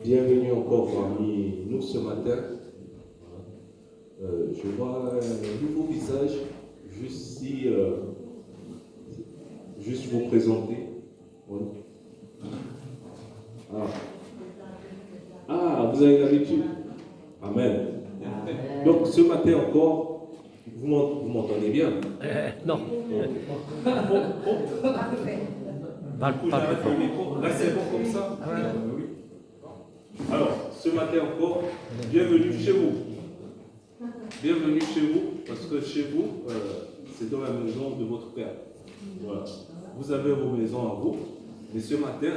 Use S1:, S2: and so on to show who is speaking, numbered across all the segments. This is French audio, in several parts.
S1: Bienvenue encore parmi nous ce matin. Je vois un nouveau visage, juste vous présenter. Oui. Vous avez l'habitude. Amen. Donc ce matin encore, vous m'entendez bien?
S2: Non.
S1: Là c'est bon comme ça? Oui. Alors, ce matin encore, bienvenue chez vous. Bienvenue chez vous, parce que chez vous, c'est dans la maison de votre Père. Voilà. Vous avez vos maisons à vous, mais ce matin,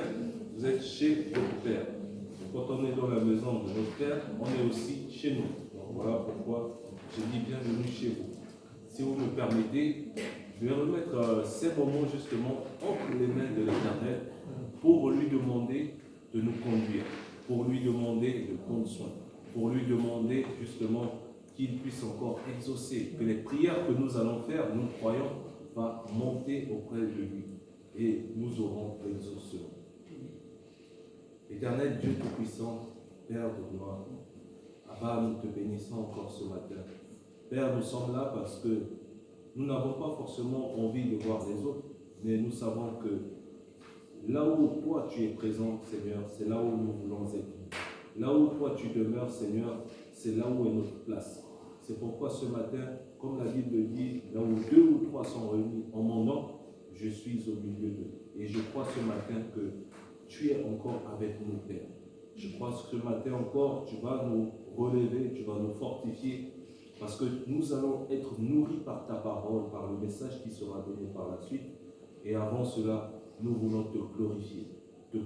S1: vous êtes chez votre Père. Quand on est dans la maison de notre Père, on est aussi chez nous. Donc, voilà pourquoi je dis bienvenue chez vous. Si vous me permettez, je vais remettre ces moments justement entre les mains de l'Éternel pour lui demander de nous conduire, pour lui demander de prendre soin, pour lui demander justement qu'il puisse encore exaucer, que les prières que nous allons faire, nous croyons, va monter auprès de lui et nous aurons l'exaucement. Éternel Dieu Tout-Puissant, Père de gloire, Abba, nous te bénissons encore ce matin. Père, nous sommes là parce que nous n'avons pas forcément envie de voir les autres, mais nous savons que là où toi tu es présent, Seigneur, c'est là où nous voulons être. Là où toi tu demeures, Seigneur, c'est là où est notre place. C'est pourquoi ce matin, comme la Bible dit, là où 2 ou 3 sont réunis en mon nom, je suis au milieu d'eux. Et je crois ce matin que tu es encore avec nous, Père. Je crois que ce matin encore, tu vas nous relever, tu vas nous fortifier, parce que nous allons être nourris par ta parole, par le message qui sera donné par la suite. Et avant cela, nous voulons te glorifier de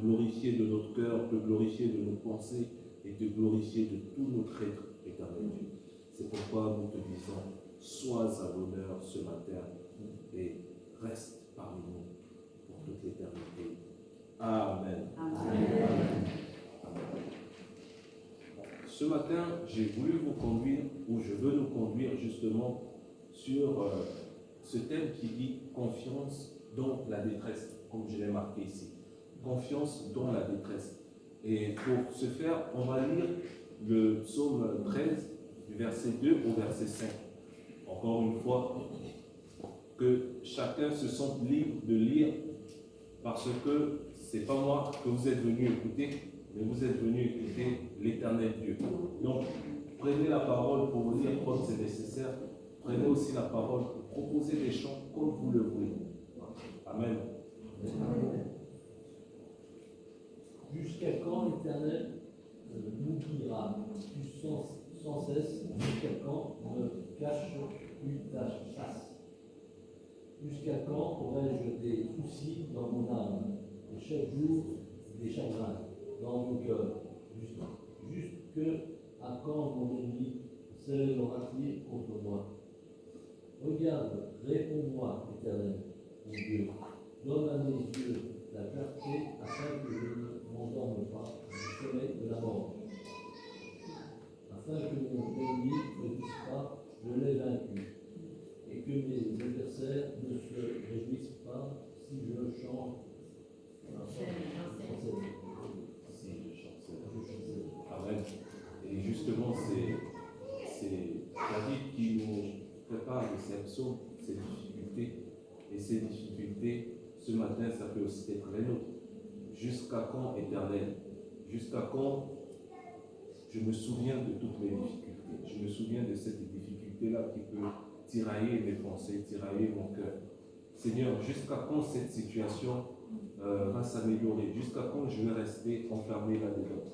S1: notre cœur, te glorifier de nos pensées et te glorifier de tout notre être, éternel Dieu. C'est pourquoi nous te disons, sois à l'honneur ce matin et reste parmi nous pour toute l'éternité. Amen. Amen. Amen. Ce matin, j'ai voulu vous conduire, ou je veux nous conduire justement sur ce thème qui dit confiance dans la détresse, comme je l'ai marqué ici. Confiance dans la détresse. Et pour ce faire, on va lire le psaume 13, du verset 2 au verset 5. Encore une fois, que chacun se sente libre de lire, parce que ce n'est pas moi que vous êtes venu écouter, mais vous êtes venu écouter l'Éternel Dieu. Donc, prenez la parole pour vous lire comme c'est nécessaire. Prenez aussi la parole pour proposer des chants comme vous le voulez. Amen.
S3: Amen. Jusqu'à quand l'Éternel m'oubliera-tu sans cesse? Jusqu'à quand me caches-tu ta chasse? Jusqu'à quand aurai-je des soucis dans mon âme, et chaque jour des chagrins dans mon cœur? Jusqu'à quand mon ennemi s'élèvera-t-il contre moi? Regarde, réponds-moi, Éternel, mon Dieu. Donne à mes yeux la clarté afin que je ne m'endorme pas du sommeil de la mort. Afin que mon ennemi ne dise pas, je l'ai vaincu, et que mes adversaires ne se réjouissent pas si je chante.
S1: Amen. Et justement, c'est David qui nous prépare de ces psaumes, ces difficultés. Et ces difficultés, ce matin, ça peut aussi être les nôtres. Jusqu'à quand, Éternel? Jusqu'à quand je me souviens de toutes mes difficultés? Je me souviens de cette difficulté-là qui peut tirailler mes pensées, tirailler mon cœur. Seigneur, jusqu'à quand cette situation va s'améliorer? Jusqu'à quand je vais rester enfermé là-dedans?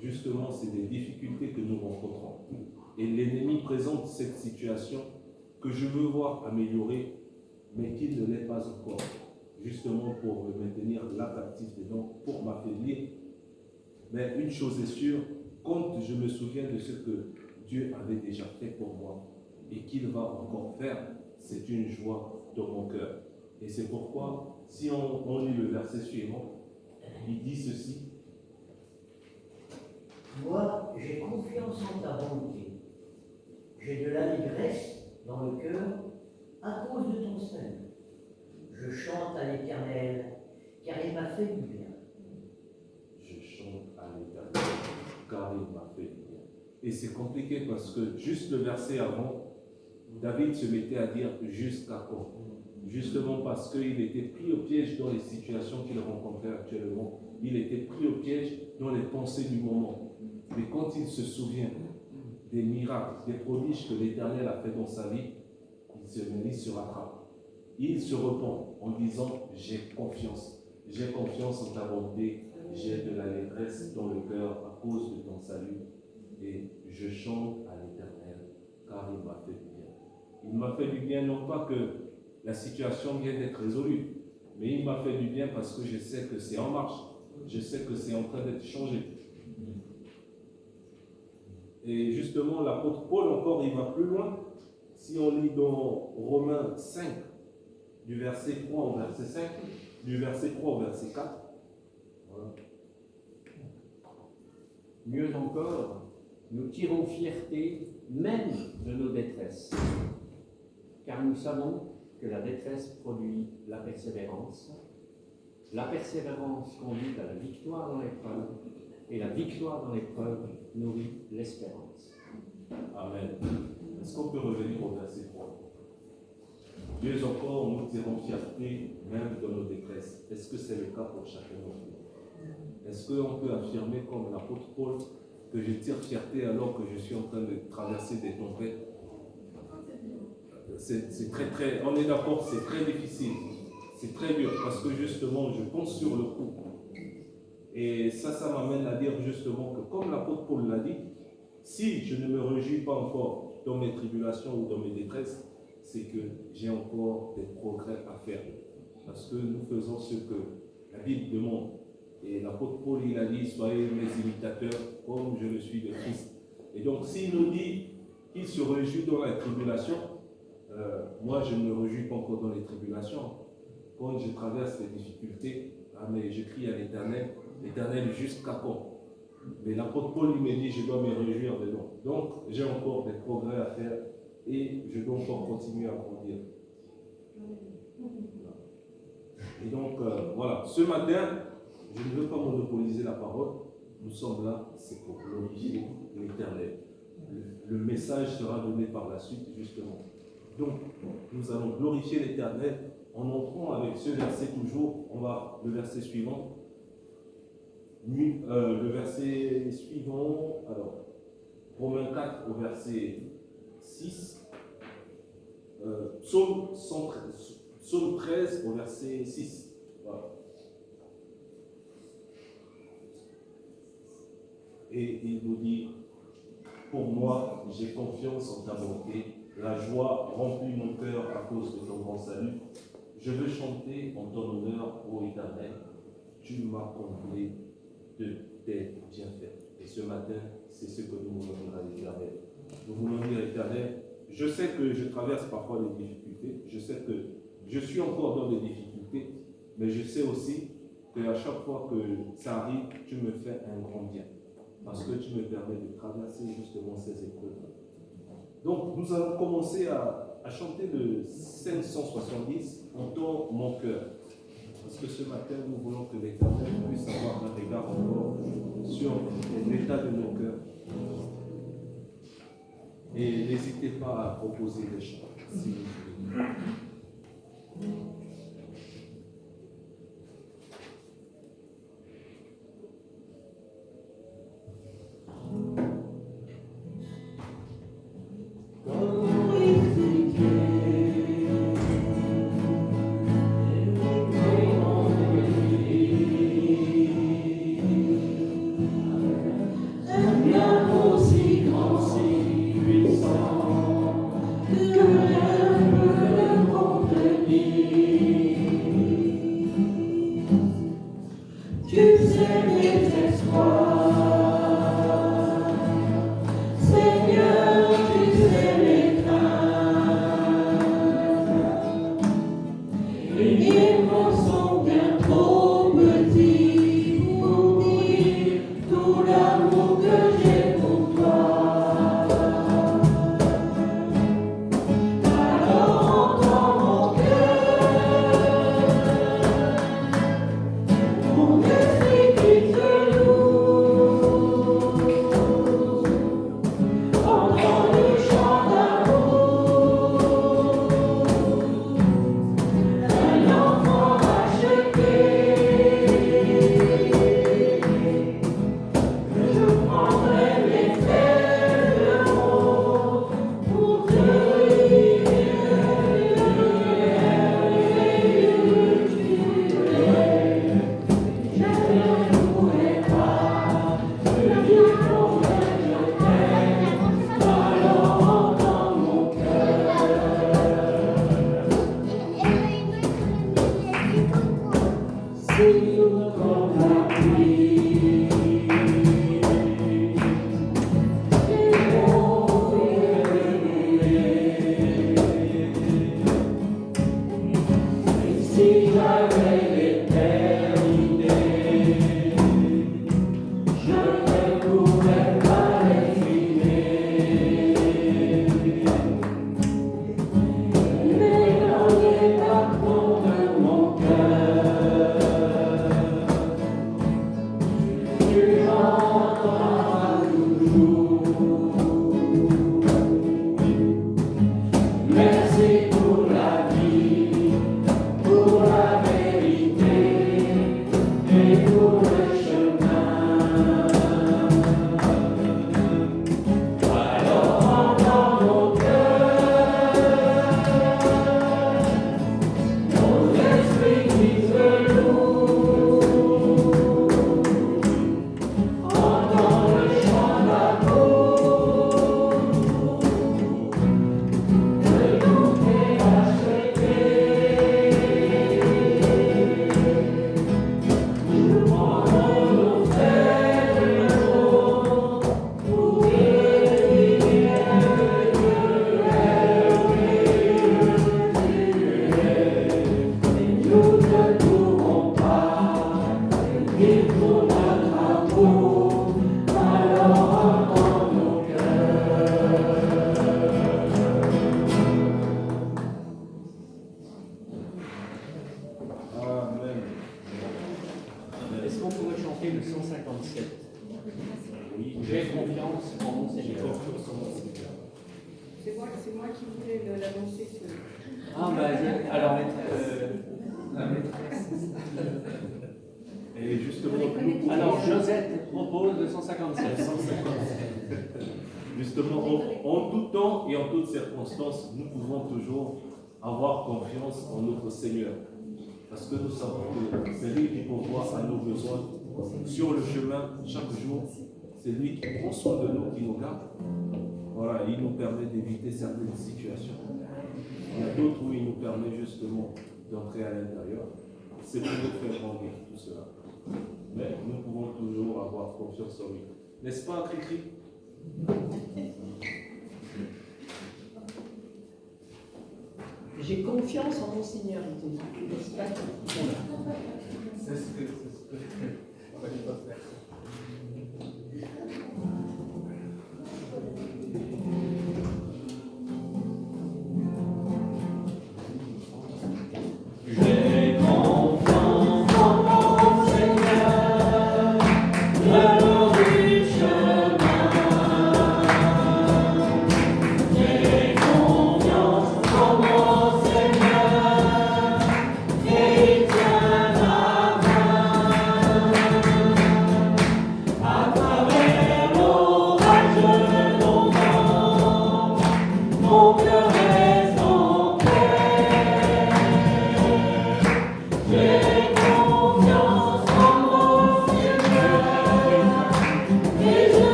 S1: Justement, c'est des difficultés que nous rencontrons. Et l'ennemi présente cette situation que je veux voir améliorer, mais qui ne l'est pas encore. Justement pour me maintenir là captif dedans, pour m'affaiblir. Mais une chose est sûre, quand je me souviens de ce que Dieu avait déjà fait pour moi et qu'il va encore faire, c'est une joie dans mon cœur. Et c'est pourquoi, si on lit le verset suivant, il dit ceci.
S4: Moi, j'ai confiance en ta bonté. J'ai de l'allégresse dans le cœur à cause de ton salut. Je chante à l'Éternel, car il m'a fait du bien.
S1: Je chante à l'Éternel, Et c'est compliqué parce que juste le verset avant, David se mettait à dire jusqu'à quand. Justement parce qu'il était pris au piège dans les situations qu'il rencontrait actuellement. Il était pris au piège dans les pensées du moment. Mais quand il se souvient des miracles, des prodiges que l'Éternel a fait dans sa vie, il se rattrape. Il se repent en disant j'ai confiance en ta bonté, j'ai de l'allégresse dans le cœur à cause de ton salut et je chante à l'Éternel car il m'a fait du bien. Il m'a fait du bien non pas que la situation vient d'être résolue, mais il m'a fait du bien parce que je sais que c'est en marche, je sais que c'est en train d'être changé. Et justement, l'apôtre Paul encore, il va plus loin. Si on lit dans Romains 5, du verset 3 au verset 5, du verset 3 au verset 4. Voilà.
S2: Mieux encore, nous tirons fierté même de nos détresses, car nous savons que la détresse produit la persévérance conduit à la victoire dans l'épreuve, et la victoire dans l'épreuve nourrit l'espérance.
S1: Amen. Est-ce qu'on peut revenir au verset 3? Mieux encore, nous tirons fierté même de nos détresses. Est-ce que c'est le cas pour chacun d'entre nous? Est-ce qu'on peut affirmer comme l'apôtre Paul que je tire fierté alors que je suis en train de traverser des tempêtes? C'est très, on est d'accord, c'est très difficile. C'est très dur parce que justement, je pense sur le coup. Et ça m'amène à dire justement que comme l'apôtre Paul l'a dit, si je ne me réjouis pas encore dans mes tribulations ou dans mes détresses, c'est que j'ai encore des progrès à faire. Parce que nous faisons ce que la Bible demande. Et l'apôtre Paul, il a dit, soyez mes imitateurs comme je le suis de Christ. Et donc, s'il nous dit qu'il se réjouit dans la tribulation, moi, je ne me réjouis pas encore dans les tribulations. Quand je traverse les difficultés, mais je crie à l'Éternel, l'Éternel jusqu'à quand? Mais l'apôtre Paul, il me dit, je dois me réjouir dedans. Donc, j'ai encore des progrès à faire et je dois encore continuer à grandir. Et donc, voilà, ce matin, je ne veux pas monopoliser la parole. Nous sommes là, c'est pour glorifier l'Éternel. Le message sera donné par la suite, justement. Donc, nous allons glorifier l'Éternel en entrant avec ce verset toujours. On va, le verset suivant. Le verset suivant, alors, Romains 4 au verset 6. Psaume 13 au verset 6. Voilà. Et il nous dit, pour moi, j'ai confiance en ta bonté, la joie remplit mon cœur à cause de ton grand salut. Je veux chanter en ton honneur, ô Éternel, tu m'as comblé de tes bienfaits. Et ce matin, c'est ce que nous voulons dire à l'Éternel. Nous voulons dire à l'Éternel, je sais que je traverse parfois des difficultés, je sais que je suis encore dans des difficultés, mais je sais aussi qu'à chaque fois que ça arrive, tu me fais un grand bien. Parce que tu me permets de traverser justement ces épreuves. Donc, nous allons commencer à chanter le 570, Entends mon cœur. Parce que ce matin, nous voulons que l'Éternel puisse avoir un regard encore sur l'état de nos cœurs. Et n'hésitez pas à proposer des chants, si vous voulez.
S5: Mon esprit qui te loue.
S1: Amen.
S2: Est-ce qu'on pourrait chanter le 157? Oui, j'ai confiance en mon Seigneur.
S5: C'est moi qui voulais l'annoncer.
S2: Ah, bah, alors, la maîtresse.
S1: Et justement, nous pouvons-
S2: Alors, Josette propose le 157.
S1: Justement, en tout temps et en toutes circonstances, nous pouvons toujours avoir confiance en notre Seigneur. Parce que nous savons que c'est lui qui pourvoit à nos besoins sur le chemin chaque jour. C'est lui qui prend soin de nous, qui nous garde. Voilà, il nous permet d'éviter certaines situations. Il y a d'autres où il nous permet justement d'entrer à l'intérieur. C'est pour nous faire grandir tout cela. Mais nous pouvons toujours avoir confiance en lui. N'est-ce pas, Cricri?
S5: J'ai confiance en mon Seigneur, il dit. N'est-ce pas?
S6: C'est ce que on va pas faire.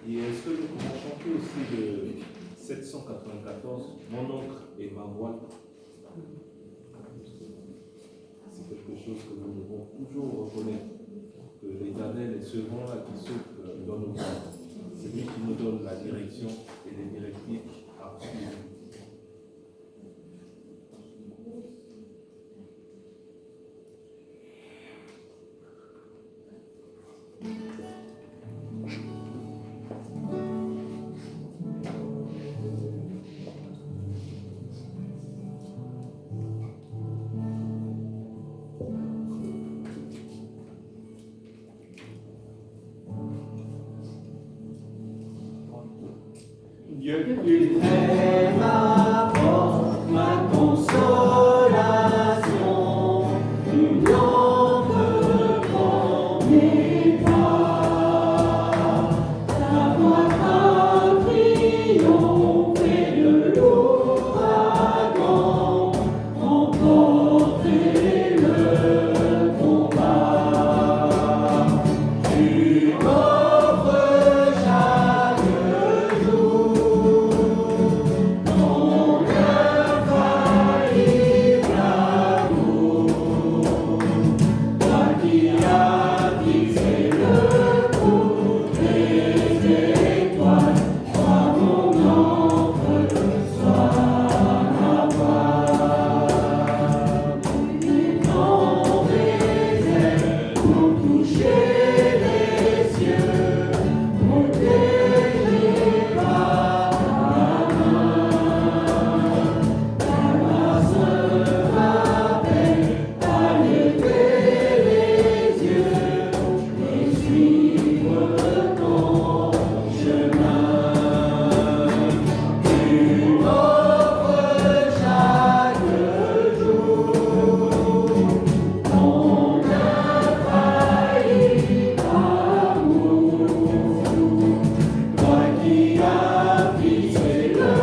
S1: Et est-ce que nous pouvons chanter aussi le 794, Mon encre et ma voile? C'est quelque chose que nous devons toujours reconnaître, que l'Éternel est ce vent-là qui souffle dans nos vies. C'est lui qui nous donne la direction et les directives à suivre.
S2: Tu es ma force, ma consolation, une lampe pour mes pas. Ta voix a triomphé de l'ouragan, emporté le combat. Tu m'offres chaque jour ton infaillible amour. Toi qui as fixé le cours des étoiles, sois mon encre, sois ma voix. Dans mes ailes pour toucher les cieux, protégé par ta main. Ta grâce m'appelle à lever les yeux et suivre ton chemin. Tu m'offres chaque jour ton infaillible amour. Toi qui as fixé le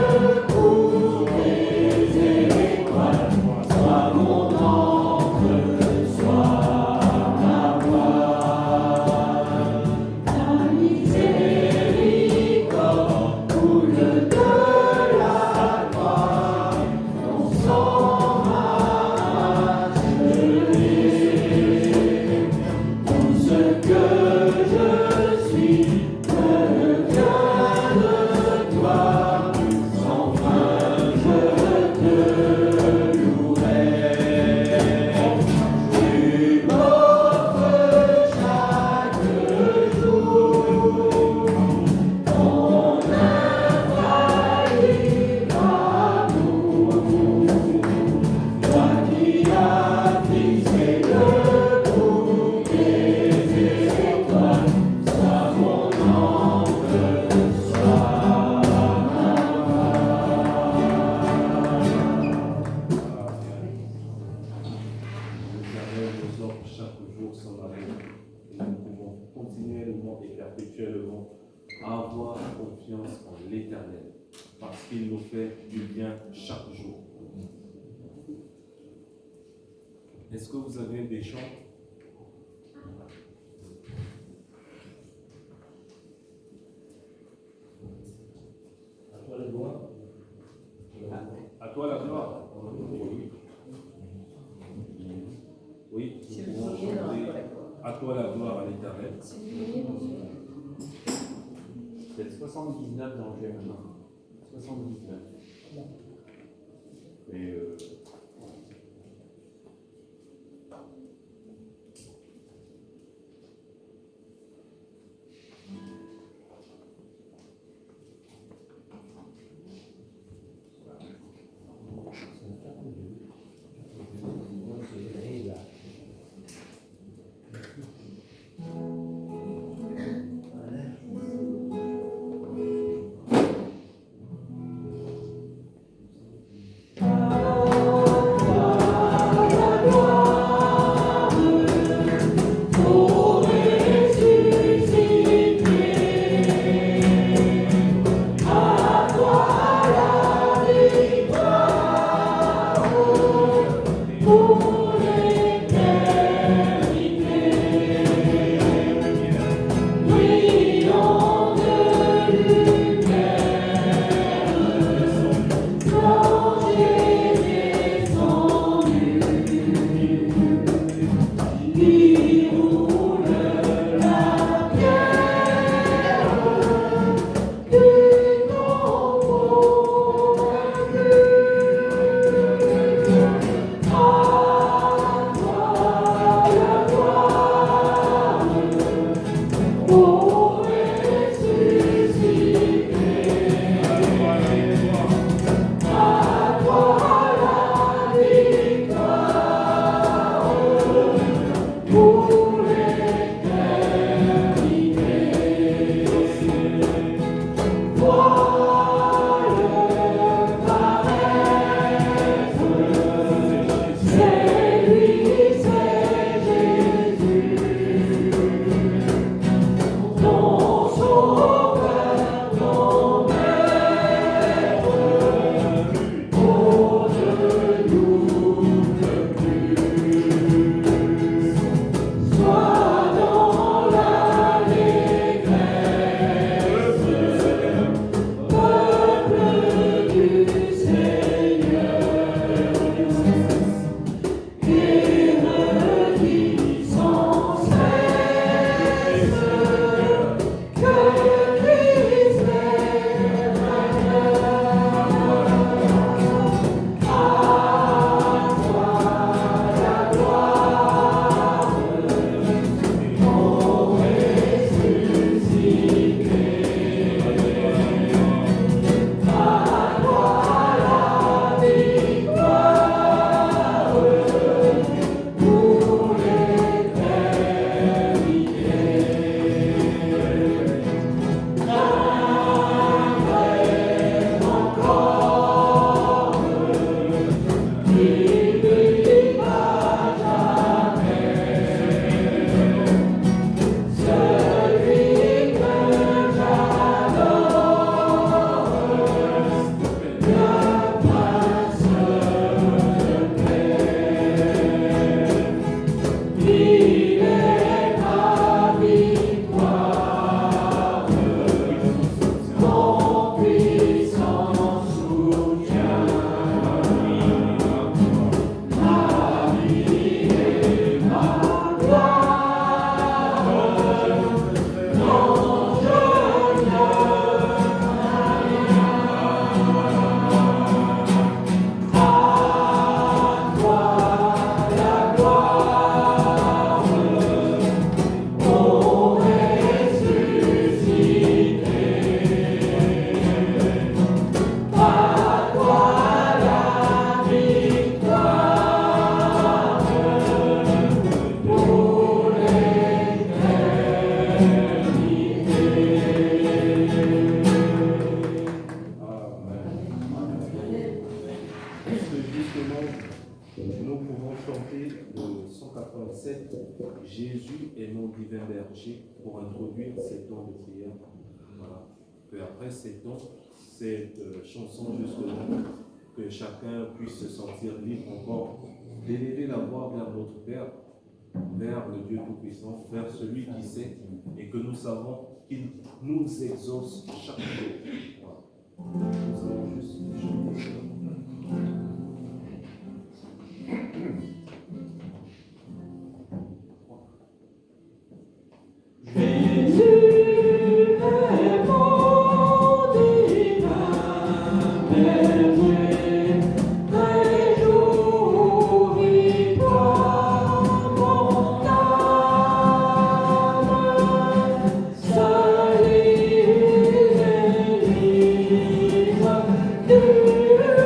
S2: cours des étoiles, sois mon encre, sois ma voix. Ta miséricorde coule de la croix, ton sang m'a achevé. Tout ce que je suis me vient de toi, sans fin je te louerai. Tu m'offres chaque jour ton infaillible amour. Toi qui as fixé le cours des étoiles, sois mon encre, sois ma
S1: L'Éternel nous offre chaque jour son amour et nous pouvons continuellement et perpétuellement avoir confiance en l'Éternel parce qu'il nous fait du bien chaque jour. Est-ce que vous avez des chants?
S3: À toi les doigts.
S1: À toi la gloire. Oui. Oui,
S5: C'est
S1: nous
S5: le
S1: pouvons
S5: premier dans
S1: chanter
S5: la gloire.
S1: à toi la gloire à l'Éternel.
S5: C'est le premier dans la gloire.
S2: C'est le 79 dans le Germain. 79. Et
S7: Ah
S1: Parce que justement, nous pouvons chanter le 187, Jésus est mon divin berger, pour introduire ces temps de prière. Voilà. Et après ces temps, cette chanson justement, que chacun puisse se sentir libre encore d'élever la voix vers notre Père, vers le Dieu Tout-Puissant, vers celui qui sait et que nous savons qu'il nous exauce chaque jour. Voilà. Nous allons juste chanter ça.
S7: Salut,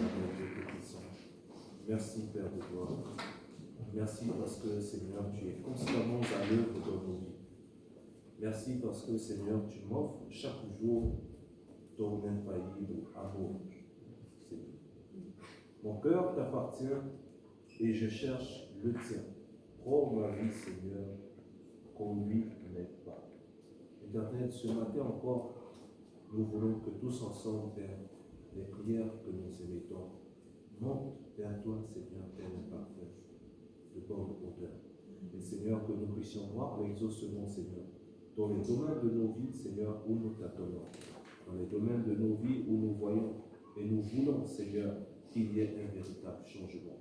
S1: avec des pétitions. Merci, Père de gloire. Merci parce que, Seigneur, tu es constamment à l'œuvre dans nos vies. Merci parce que, Seigneur, tu m'offres chaque jour ton infaillible amour. Seigneur. Mon cœur t'appartient et je cherche le tien. Oh ma vie, Seigneur, qu'on lui n'aide pas. Éternel, ce matin encore, nous voulons que tous ensemble, Père, les prières que nous émettons montent vers toi, Seigneur, Père imparfait, de bonne hauteur. Et Seigneur, que nous puissions voir l'exaucement, Seigneur, dans les domaines de nos vies, Seigneur, où nous t'attendons, dans les domaines de nos vies où nous voyons et nous voulons, Seigneur, qu'il y ait un véritable changement.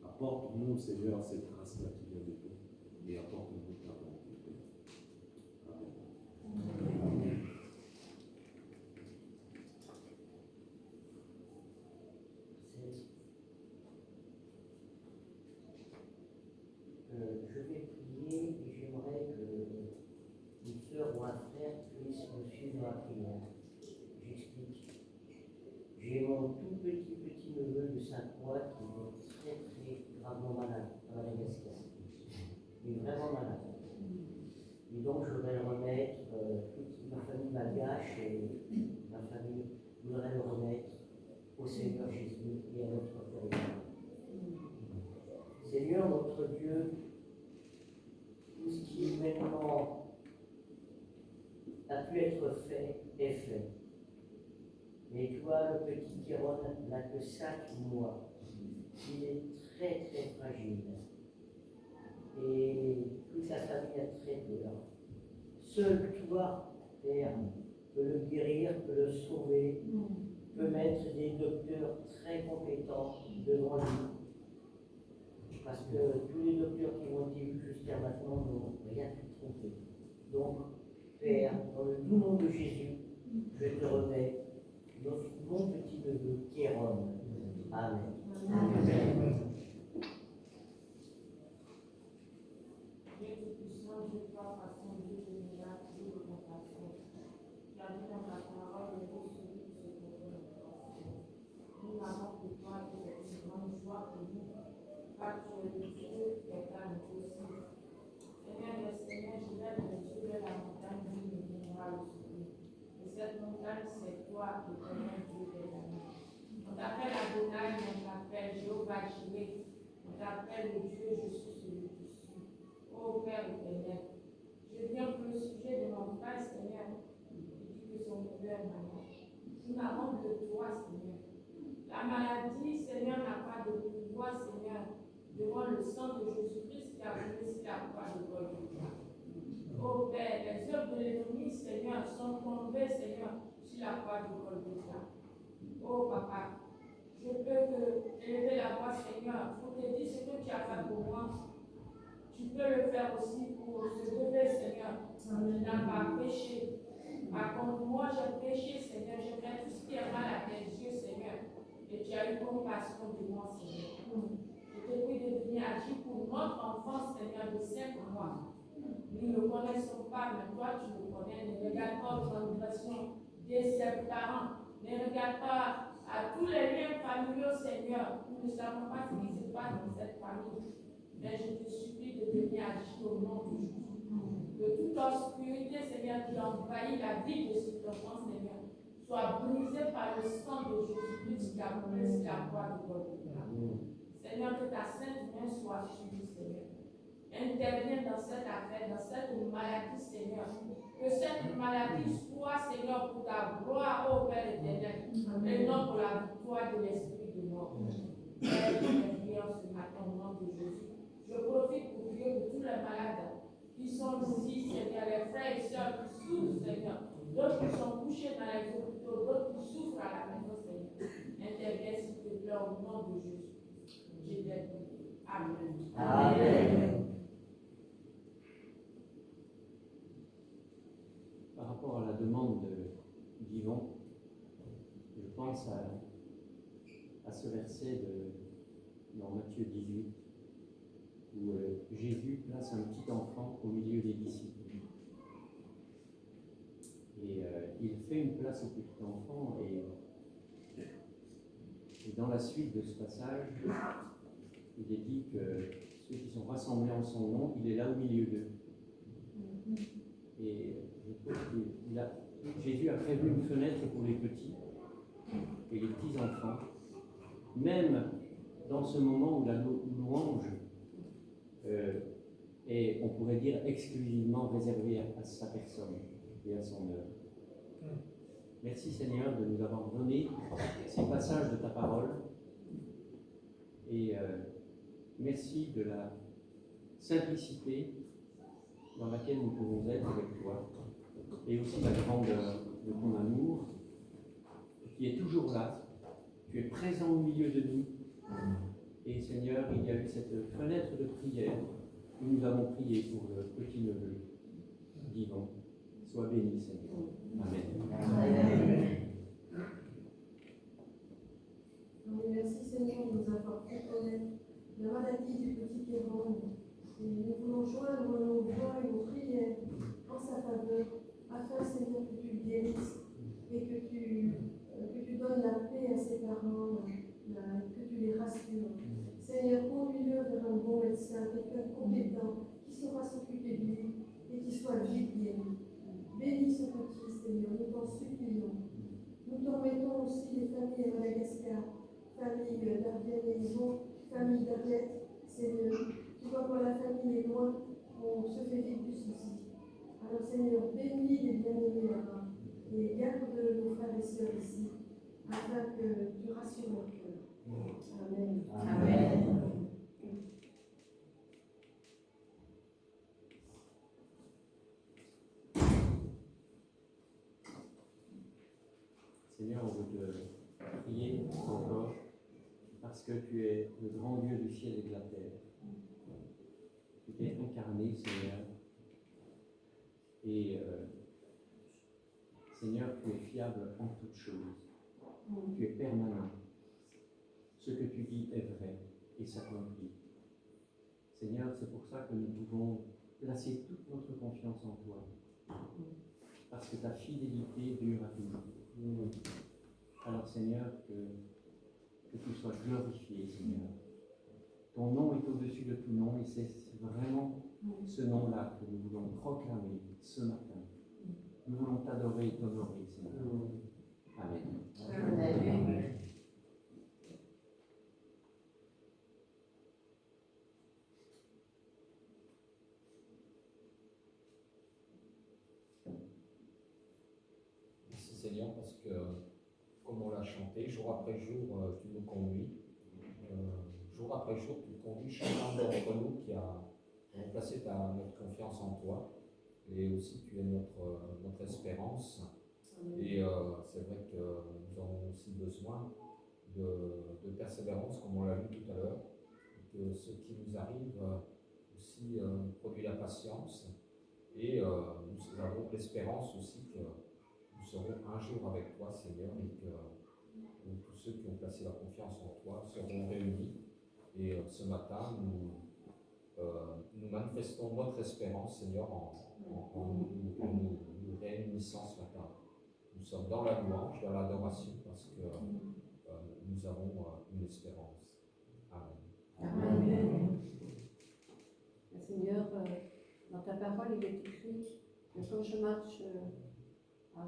S1: Apporte-nous, Seigneur, cette grâce-là qui vient de toi et apporte-nous ta bonté, Père. Amen. Amen.
S4: Je vais prier et j'aimerais qu'une sœur ou un frère puisse me suivre dans la prière. J'explique. J'ai mon tout petit neveu de 5 mois qui est très gravement malade à Madagascar. Il est vraiment malade. Et donc je voudrais le remettre, toute ma famille malgache et ma famille voudrait le remettre au Seigneur Jésus et à notre Père. Seigneur notre Dieu, tout ce qui maintenant a pu être fait est fait. Mais toi, le petit Kéron n'a que 5 mois. Il est très fragile. Et toute la famille a très peur. Seul toi, Père, peut le guérir, peut le sauver, peut mettre des docteurs très compétents devant lui. Parce que tous les docteurs qui ont été vus jusqu'à maintenant n'ont rien pu trouver. Donc, Père, dans le doux nom de Jésus, je te remets mon petit neveu Kéron. Amen. Amen.
S7: Dieu Tout-Puissant, Dieu Trois-Façons, Dieu de miracles, Dieu de compassion. Tu as dit dans ta parole, le Dieu celui qui se trouve dans notre passion. Nous n'avons que toi qui es une grande joie pour nous, car tu es le Dieu qui est à nous aussi. Seigneur, je lève les yeux vers la montagne d'où me viendra le secours. Et cette montagne, c'est toi, l'éternel Dieu des amis. On t'appelle Adonai, on t'appelle Jéhovah Jireh, on t'appelle le Dieu, je suis celui qui suis. Ô Père éternel, je viens pour le sujet de mon frère, Seigneur, qui dit que son cœur est malade. Nous n'avons que toi, Seigneur. La maladie, Seigneur, n'a pas de pouvoir, Seigneur, devant le sang de Jésus-Christ qui a brûlé sur la croix de Golgotha. Ô Père, les œuvres de l'ennemi, Seigneur, sont tombées, Seigneur, sur la croix de Golgotha. Ô Papa, je peux te élever la voix, Seigneur, pour te dire ce que tu as fait pour moi. Tu peux le faire aussi pour ce bébé, Seigneur, qui n'a pas péché. Par contre, moi, j'ai péché, Seigneur, j'ai fait tout ce qui est mal à tes yeux, Seigneur. Et tu as eu compassion de moi, Seigneur. Je te prie de venir agir pour notre enfant, Seigneur, de 5 mois. Nous ne le connaissons pas, mais toi, tu le connais. Ne regarde pas aux transgressions de ses parents. Ne regarde pas à tous les liens familiaux, Seigneur. Nous ne savons pas ce qui se passe dans cette famille. Mais je te supplie de venir agir au nom de Jésus. De toute obscurité, Seigneur, qui envahit la vie de cet enfant, Seigneur, soit brisée par le sang de Jésus-Christ qui a brûlé sur la croix de Golgotha. Seigneur, que ta sainte main soit suivie, Seigneur. Interviens dans cette affaire, dans cette maladie, Seigneur. Que cette maladie soit, Seigneur, pour ta gloire, ô Père éternel, et non pour la victoire de l'esprit de mort. Père, je te prie en ce matin au nom de Jésus. Je profite pour prier pour tous les malades qui sont ici, Seigneur, les frères et sœurs qui souffrent, Seigneur. D'autres qui sont couchés dans les hôpitaux, d'autres qui souffrent à la maison, Seigneur. Interviens, s'il te plaît, au nom de Jésus. Je t'ai prié. Amen.
S4: Amen.
S2: Par rapport à la demande d'Yvon, je pense à ce verset dans Matthieu 18, où Jésus place un petit enfant au milieu des disciples. Et il fait une place au petit enfant, et dans la suite de ce passage, il est dit que ceux qui sont rassemblés en son nom, il est là au milieu d'eux. Et je trouve que Jésus a prévu une fenêtre pour les petits et les petits-enfants, même dans ce moment où la louange est, on pourrait dire, exclusivement réservée à sa personne et à son œuvre. Merci Seigneur de nous avoir donné ces passages de ta parole et merci de la simplicité dans laquelle nous pouvons être avec toi et aussi la grandeur de ton amour qui est toujours là. Tu es présent au milieu de nous et Seigneur, il y a eu cette fenêtre de prière où nous avons prié pour le petit-neveu d'Yvon. Sois béni Seigneur. Amen.
S8: Merci Seigneur de nous avoir fait connaître la maladie du petit Kéron. Et nous voulons joindre nos voix et nos prières en sa faveur, afin Seigneur que tu le guérisses et que tu donnes la paix à ses parents, que tu les rassures. Seigneur, conduis-le vers un bon médecin, quelqu'un compétent, qui saura s'occuper de lui et qui soit vite guéri. Bénis ce petit Seigneur, nous t'en supplions. Nous t'en mettons aussi les familles à Madagascar, famille d'Ardienne et Yvon, famille d'Arlette, Seigneur. Tu vois, quand la famille est loin, on se fait vite du souci. Alors Seigneur, bénis les bien-aimés là-bas et garde nos frères et sœurs ici, afin que tu rassures leur cœur. Amen.
S4: Amen.
S2: Seigneur, on veut te prier encore parce que tu es le grand Dieu du ciel et de la terre. Tu t'es incarné, Seigneur. Et Seigneur, tu es fiable en toutes choses. Tu es permanent. Ce que tu dis est vrai et s'accomplit. Seigneur, c'est pour ça que nous pouvons placer toute notre confiance en toi. Parce que ta fidélité dure à toujours. Alors Seigneur, que tu sois glorifié, Seigneur. Ton nom est au-dessus de tout nom et c'est vraiment ce nom-là que nous voulons proclamer ce matin. Nous voulons t'adorer et t'honorer, Seigneur. Amen.
S4: Amen.
S9: Merci Seigneur parce que, comme on l'a chanté, jour après jour, tu nous conduis. Jour après jour, tu conduis chacun d'entre nous qui a placé notre confiance en toi. Et aussi, tu es notre espérance. Et c'est vrai que nous avons aussi besoin de persévérance, comme on l'a vu tout à l'heure. Que ce qui nous arrive aussi produit la patience. Et nous avons l'espérance aussi que nous serons un jour avec toi, Seigneur, et que tous ceux qui ont placé leur confiance en toi seront réunis. Et ce matin, nous manifestons notre espérance, Seigneur, en nous réunissant ce matin. Nous sommes dans la louange, dans l'adoration, parce que nous avons une espérance. Amen.
S8: Amen. Seigneur, dans ta parole, il est écrit que quand je marche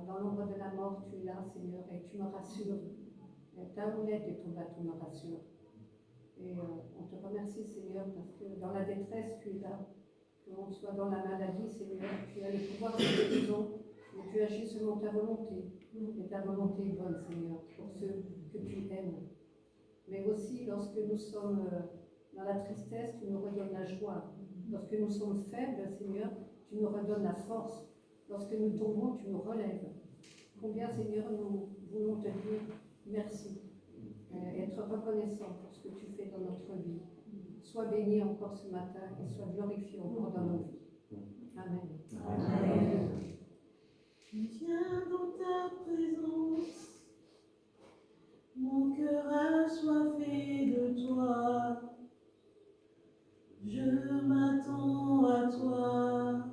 S8: dans l'ombre de la mort, tu es là, Seigneur, et tu me rassures. Ta houlette et ton bâton me rassurent. Et on te remercie, Seigneur, parce que dans la détresse, tu es là. Que l'on soit dans la maladie, Seigneur, tu as le pouvoir de guérison, mais tu agis selon ta volonté. Et ta volonté est bonne, Seigneur, pour ceux que tu aimes. Mais aussi, lorsque nous sommes dans la tristesse, tu nous redonnes la joie. Lorsque nous sommes faibles, Seigneur, tu nous redonnes la force. Lorsque nous tombons, tu nous relèves. Combien, Seigneur, nous voulons te dire merci. Être reconnaissant pour ce que tu fais dans notre vie. Sois béni encore ce matin et sois glorifié encore dans nos vies. Amen.
S10: Amen. Viens dans ta présence, mon cœur assoiffé de toi. Je m'attends à toi,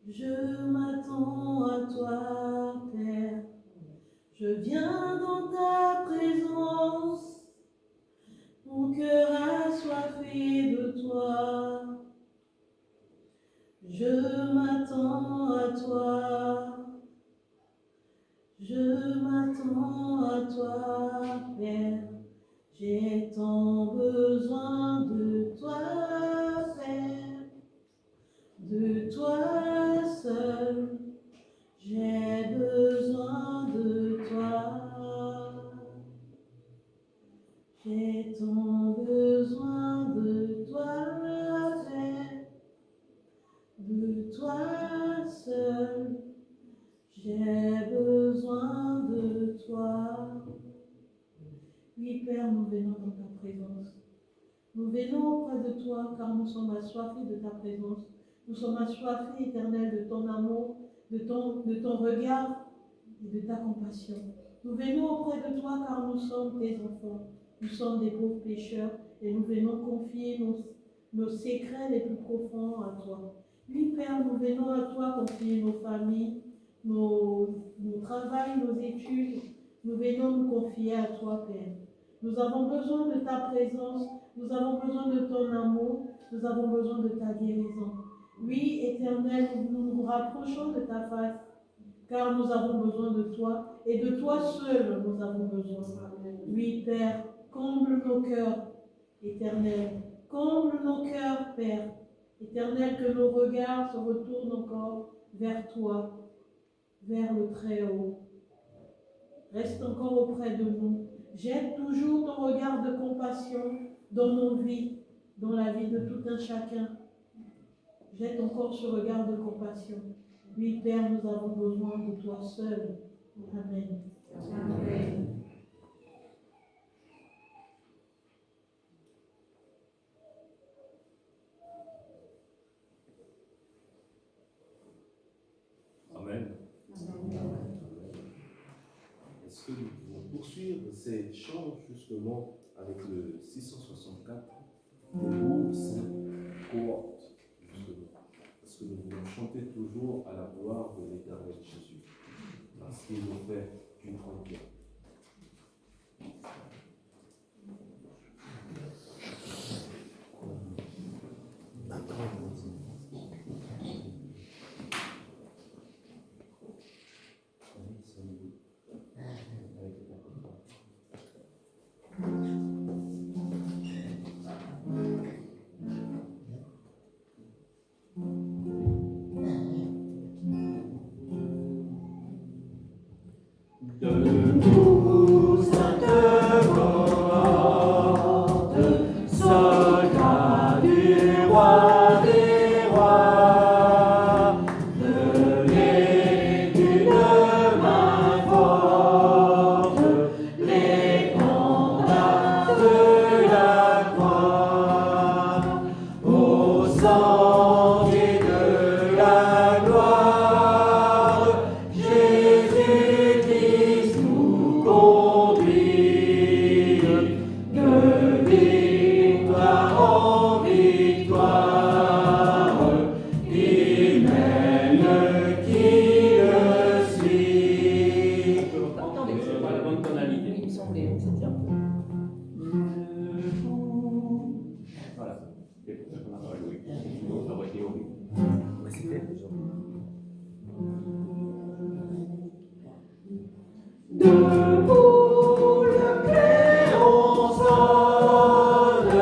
S10: je m'attends à toi, Père. Je viens viens dans ta présence, mon cœur assoiffé de toi. Je m'attends à toi, je m'attends à toi, Père. J'ai tant besoin de toi, Père, de toi seul. J'ai besoin de toi. J'ai tant besoin de toi, Père, de toi seul. J'ai besoin de toi. Oui, Père, nous venons dans ta présence. Nous venons auprès de toi car nous sommes assoiffés de ta présence. Nous sommes assoiffés, Éternel, de ton amour, de ton regard et de ta compassion. Nous venons auprès de toi car nous sommes tes enfants. Nous sommes des pauvres pécheurs et nous venons confier nos secrets les plus profonds à toi. Oui, Père, nous venons à toi confier nos familles, nos travails, nos études. Nous venons nous confier à toi, Père. Nous avons besoin de ta présence, nous avons besoin de ton amour, nous avons besoin de ta guérison. Oui, Éternel, nous nous rapprochons de ta face, car nous avons besoin de toi, et de toi seul nous avons besoin. Oui, Père, comble nos cœurs, Éternel, comble nos cœurs, Père. Éternel, que nos regards se retournent encore vers toi, vers le Très-Haut. Reste encore auprès de nous. Jette toujours ton regard de compassion dans nos vies, dans la vie de tout un chacun. Jette encore ce regard de compassion. Oui, Père, nous avons besoin de toi seul. Amen. Amen.
S1: Amen. Est-ce que nous pouvons poursuivre ces chants justement avec le 664, le Saint cohorte, justement, parce que nous voulons chanter toujours à la gloire de l'Éternel Jésus, parce qu'il nous fait du grand bien.
S10: Debout, Sainte cohorte, soldats du roi des rois, tenez d'une main forte les combats de la croix, au sang et de la gloire, Jésus-Christ nous conduit de victoire en victoire, il mène qui le suit.
S2: Attendez, c'est pas la bonne tonalité.
S5: Il me semblait que c'était un peu.
S2: Voilà. C'est pour ça qu'on a parlé, oui. Sinon, ça aurait été horrible.
S10: Debout, le clairon sonne,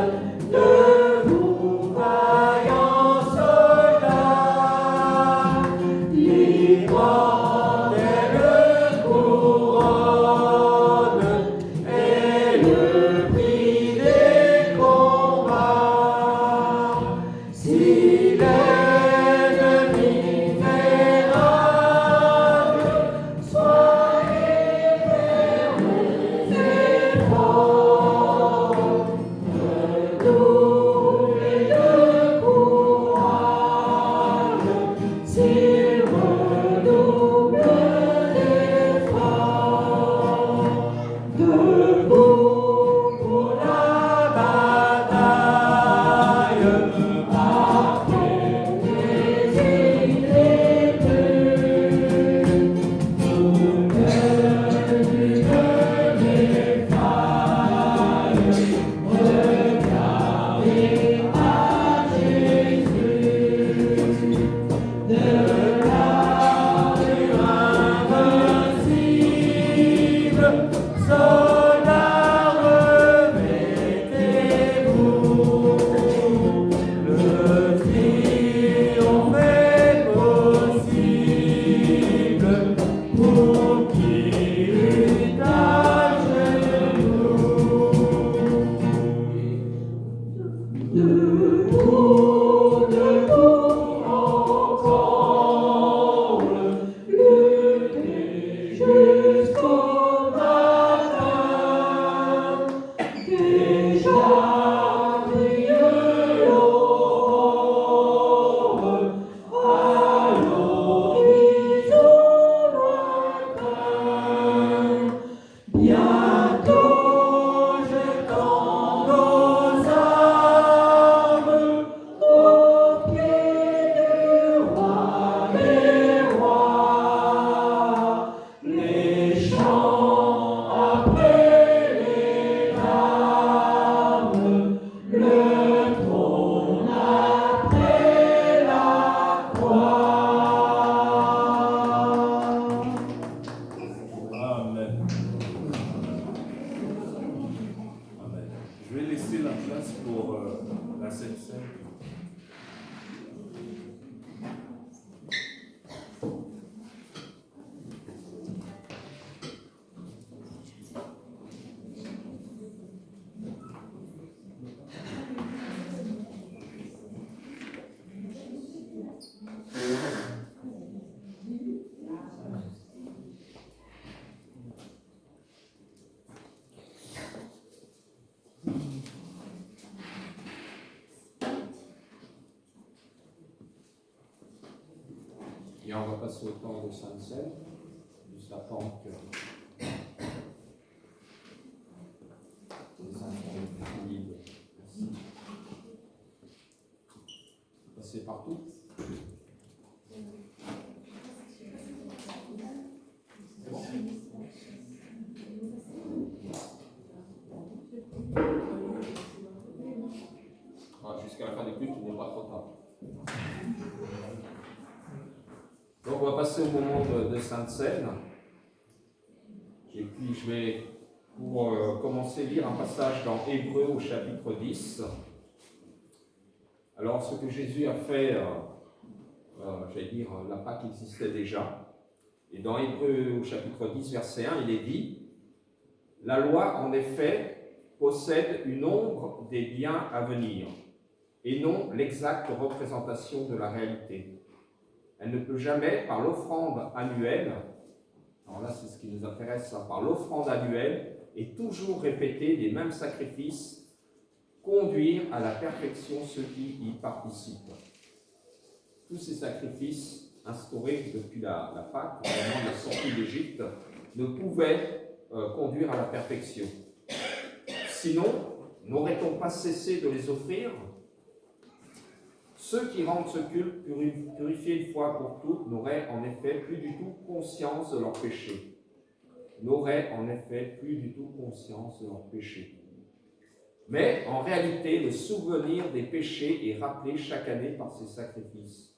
S10: debout, vaillants soldats, l'immortelle couronne est le prix des combats. Si l'ennemi fait rage, soyez fermes et forts, redoublez de courage, s'il redouble d'efforts. Debout pour la bataille, après les idées plus, pour que
S1: Amen. Amen. Je vais laisser la place pour la Sainte Seine.
S9: Et on va passer au temps de Sainte-Seine, juste attendre que les enfants libres. Merci. Passer partout. Jusqu'à la fin des cultes, il n'est pas trop tard. Donc on va passer au moment de Sainte-Seine. Et puis je vais, pour commencer, lire un passage dans Hébreux au chapitre 10. Alors ce que Jésus a fait, j'allais dire, la Pâque existait déjà. Et dans Hébreux au chapitre 10, verset 1, il est dit « La loi, en effet, possède une ombre des biens à venir, et non l'exacte représentation de la réalité. Elle ne peut jamais, par l'offrande annuelle, alors là c'est ce qui nous intéresse, par l'offrande annuelle, et toujours répéter les mêmes sacrifices, conduire à la perfection ceux qui y participent. » Tous ces sacrifices instaurés depuis la Pâque, au moment de la sortie d'Égypte, ne pouvaient conduire à la perfection. Sinon, n'aurait-on pas cessé de les offrir ? Ceux qui rendent ce culte purifié une fois pour toutes n'auraient en effet plus du tout conscience de leur péché. Mais en réalité, le souvenir des péchés est rappelé chaque année par ces sacrifices.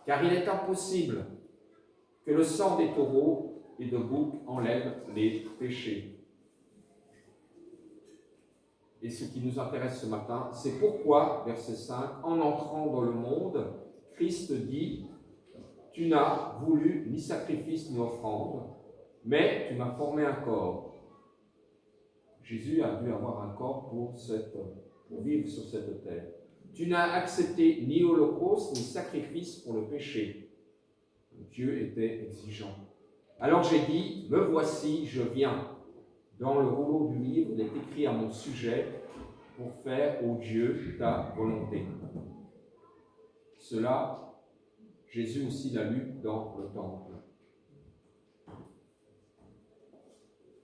S9: Car il est impossible que le sang des taureaux et de boucs enlève les péchés. Et ce qui nous intéresse ce matin, c'est pourquoi, verset 5, en entrant dans le monde, Christ dit « Tu n'as voulu ni sacrifice ni offrande, mais tu m'as formé un corps. » Jésus a dû avoir un corps pour vivre sur cette terre. « Tu n'as accepté ni holocauste ni sacrifice pour le péché. » Dieu était exigeant. Alors j'ai dit « Me voici, je viens. » Dans le rouleau du livre, il est écrit à mon sujet pour faire, ô Dieu, ta volonté. Cela, Jésus aussi l'a lu dans le temple.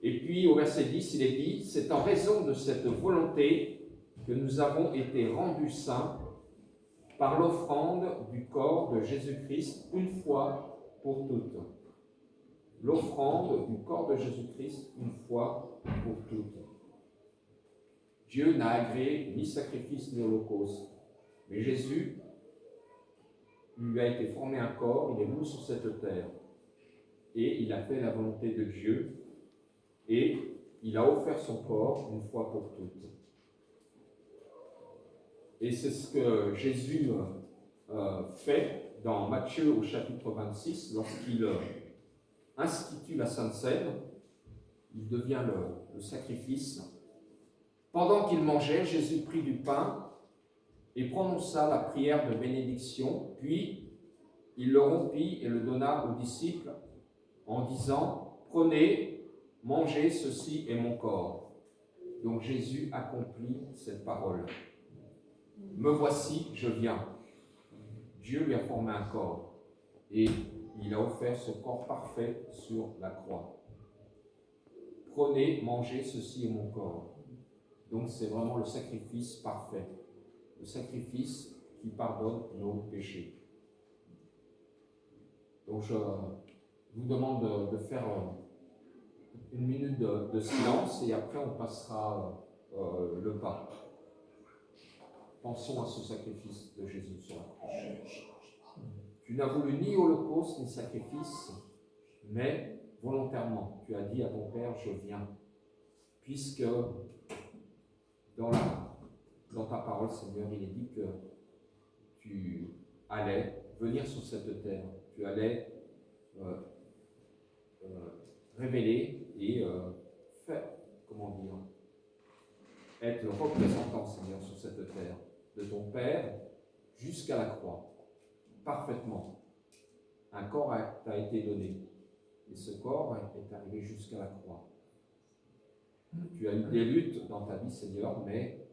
S9: Et puis au verset 10, il est dit, c'est en raison de cette volonté que nous avons été rendus saints par l'offrande du corps de Jésus-Christ une fois pour toutes. L'offrande du corps de Jésus-Christ une fois pour toutes. Dieu n'a agréé ni sacrifice ni holocauste, mais Jésus lui a été formé un corps, il est venu sur cette terre, et il a fait la volonté de Dieu, et il a offert son corps une fois pour toutes. Et c'est ce que Jésus fait dans Matthieu au chapitre 26, lorsqu'il institue la Sainte Seine, il devient le sacrifice. Pendant qu'il mangeait, Jésus prit du pain et prononça la prière de bénédiction, puis il le rompit et le donna aux disciples en disant « Prenez, mangez, ceci est mon corps ». Donc Jésus accomplit cette parole. « Me voici, je viens ». Dieu lui a formé un corps et il a offert ce corps parfait sur la croix. « Prenez, mangez, ceci est mon corps ». Donc c'est vraiment le sacrifice parfait, le sacrifice qui pardonne nos péchés. Donc je vous demande de faire une minute de silence et après on passera le pas. Pensons à ce sacrifice de Jésus sur la croix. Tu n'as voulu ni holocauste ni sacrifice, mais volontairement, tu as dit à ton Père, je viens. Puisque dans ta parole, Seigneur, il est dit que tu allais venir sur cette terre, tu allais révéler et faire, être le représentant, Seigneur, sur cette terre, de ton Père jusqu'à la croix, parfaitement. Un corps t'a été donné, et ce corps est arrivé jusqu'à la croix. Tu as eu des luttes dans ta vie, Seigneur, mais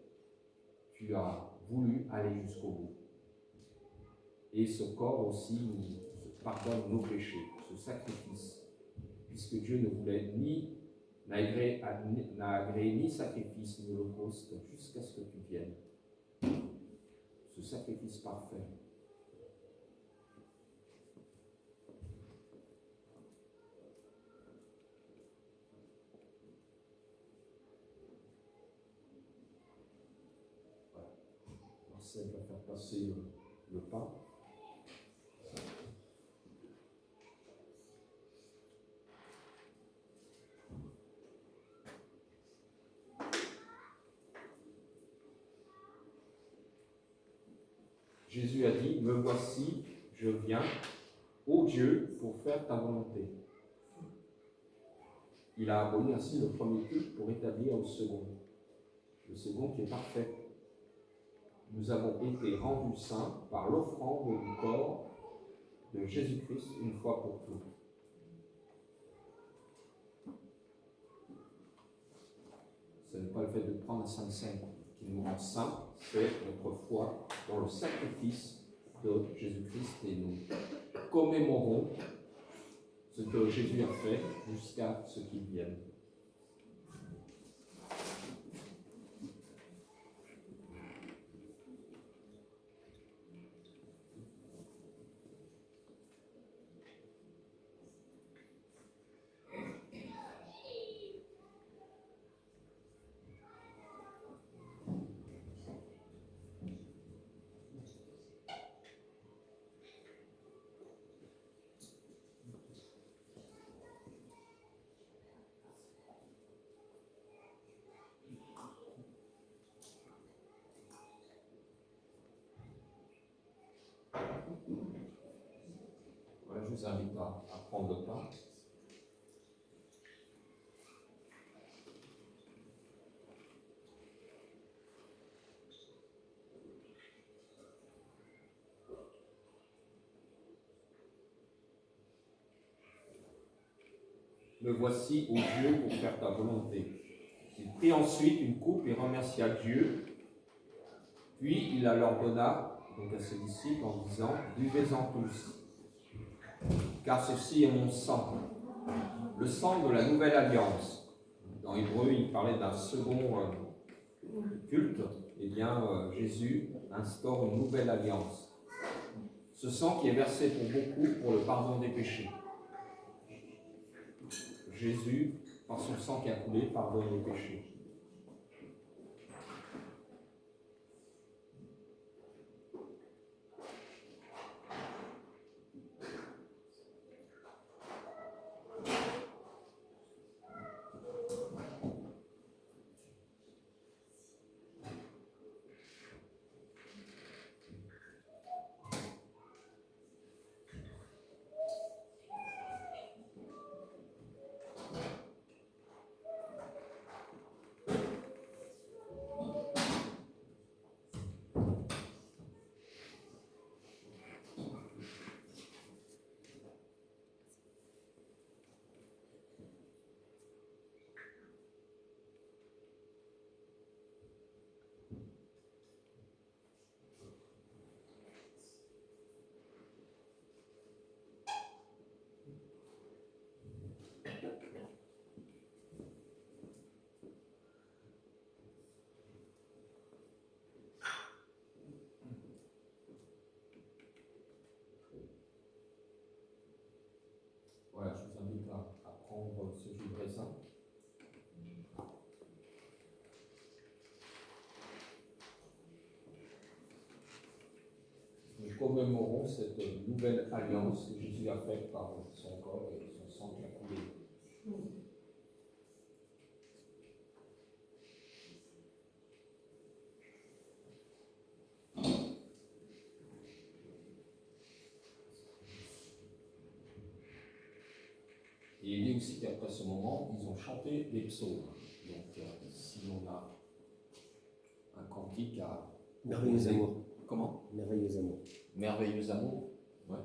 S9: tu as voulu aller jusqu'au bout. Et ce corps aussi nous pardonne nos péchés, ce sacrifice, puisque Dieu ne voulait n'a agréé ni sacrifice ni holocauste jusqu'à ce que tu viennes. Ce sacrifice parfait. Voilà. Marcel va faire passer le pain. Jésus a dit, me voici, je viens, ô Dieu, pour faire ta volonté. Il a aboli ainsi le premier culte pour établir le second qui est parfait. Nous avons été rendus saints par l'offrande du corps de Jésus-Christ une fois pour toutes. Ce n'est pas le fait de prendre la Sainte Seine qui nous rend saints, c'est notre foi dans le sacrifice de Jésus-Christ et nous commémorons ce que Jésus a fait jusqu'à ce qu'il vienne. Voilà, je vous invite à prendre le pain. Me voici, ô Dieu, pour faire ta volonté. Il prit ensuite une coupe et remercia Dieu. Puis il la leur donna, donc à ses disciples, en disant, buvez-en tous, car ceci est mon sang, le sang de la nouvelle alliance. Dans Hébreu, il parlait d'un second culte. Eh bien, Jésus instaure une nouvelle alliance. Ce sang qui est versé pour beaucoup pour le pardon des péchés. Jésus, par son sang qui a coulé, pardonne les péchés. commémorons cette nouvelle alliance que Jésus a faite par son corps et son sang qui a coulé. Et il dit aussi qu'après ce moment, ils ont chanté des psaumes. Donc, si on a un cantique à...
S11: Merveilleux amour.
S9: Comment?
S11: Merveilleux amour.
S9: Merveilleux amour. Ouais.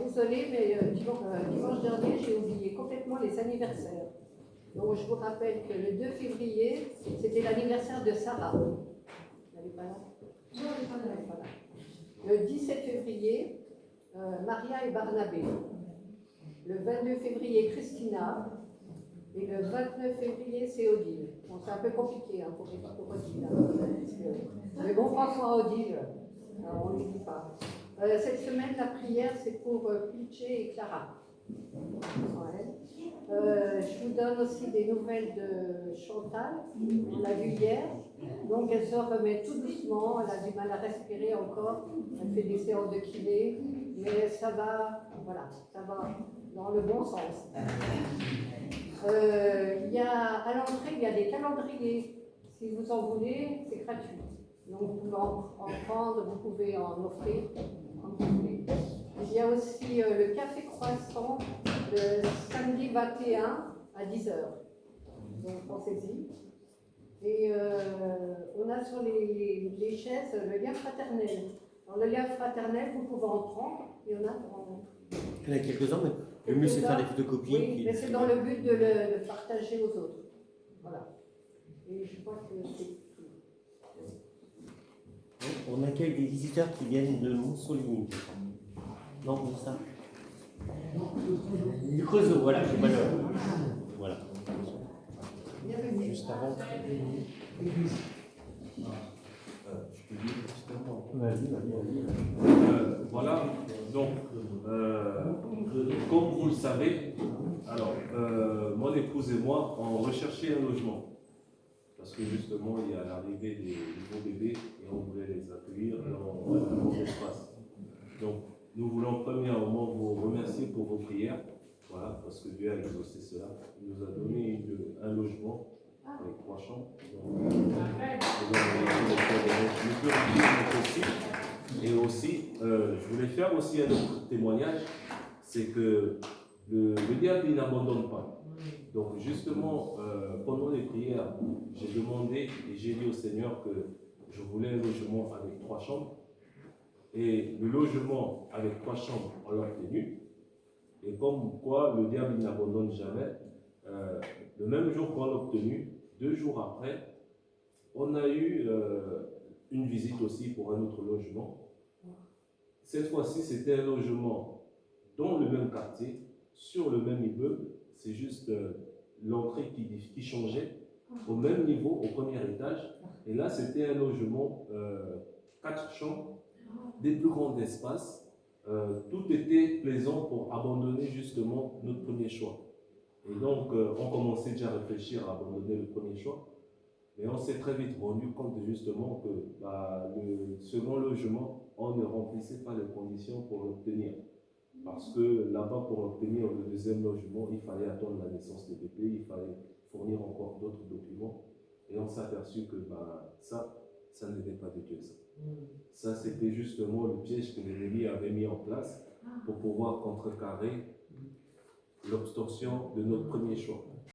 S8: Désolée, mais dimanche dernier, j'ai oublié complètement les anniversaires. Donc, je vous rappelle que le 2 février, c'était l'anniversaire de Sarah. Elle n'est pas là? Non, elle n'est pas là. Le 17 février, Maria et Barnabé. Le 22 février, Christina. Et le 29 février, c'est Odile. Bon, c'est un peu compliqué pour Odile. Mais bon, François Odile, on ne les dit pas. Cette semaine, la prière, c'est pour Pilché et Clara. Je vous donne aussi des nouvelles de Chantal. On l'a vu hier. Donc, elle se remet tout doucement. Elle a du mal à respirer encore. Elle fait des séances de kiné. Mais ça va, voilà, ça va dans le bon sens. À l'entrée, il y a des calendriers. Si vous en voulez, c'est gratuit. Donc, vous pouvez en prendre, vous pouvez en offrir. Il y a aussi le café croissant le samedi 21 à 10h. Donc pensez-y. Et on a sur les chaises le lien fraternel. Dans le lien fraternel, vous pouvez en prendre. Il y en a pour
S11: Il y en a quelques-uns, mais le mieux c'est de faire des photocopies.
S8: Oui, mais c'est dans le but de le partager aux autres. Voilà. Et je crois que c'est tout.
S11: On accueille des visiteurs qui viennent de Montsoligny. Non, c'est ça. Du Creusot, voilà, j'ai pas le. Voilà. Juste avant.
S1: Voilà, donc, comme vous le savez, alors, mon épouse et moi, on recherchait un logement. Parce que justement, il y a l'arrivée des nouveaux bébés et on voulait les accueillir dans un bon espace. Donc, nous voulons premièrement vous remercier pour vos prières, voilà, parce que Dieu a exaucé cela. Il nous a donné un logement avec 3 chambres. Et aussi, je voulais faire aussi un autre témoignage, c'est que le diable, il n'abandonne pas. Donc justement, pendant les prières, j'ai demandé et j'ai dit au Seigneur que je voulais un logement avec 3 chambres. Et le logement avec 3 chambres, on l'a obtenu. Et comme quoi, le diable, il n'abandonne jamais. Le même jour qu'on l'a obtenu, 2 jours après, on a eu une visite aussi pour un autre logement. Cette fois-ci, c'était un logement dans le même quartier, sur le même immeuble. C'est juste l'entrée qui changeait au même niveau, au premier étage. Et là, c'était un logement, 4 chambres, des plus grands espaces. Tout était plaisant pour abandonner justement notre premier choix. Et donc, on commençait déjà à réfléchir à abandonner le premier choix. Mais on s'est très vite rendu compte justement que le second logement, on ne remplissait pas les conditions pour l'obtenir. Parce que là-bas, pour obtenir le deuxième logement, il fallait attendre la naissance de bébé, il fallait fournir encore d'autres documents. Et on s'est aperçu que ça n'était pas de Dieu, ça. Ça, c'était justement le piège que l'ennemi avait mis en place pour pouvoir contrecarrer l'obtention de notre premier choix.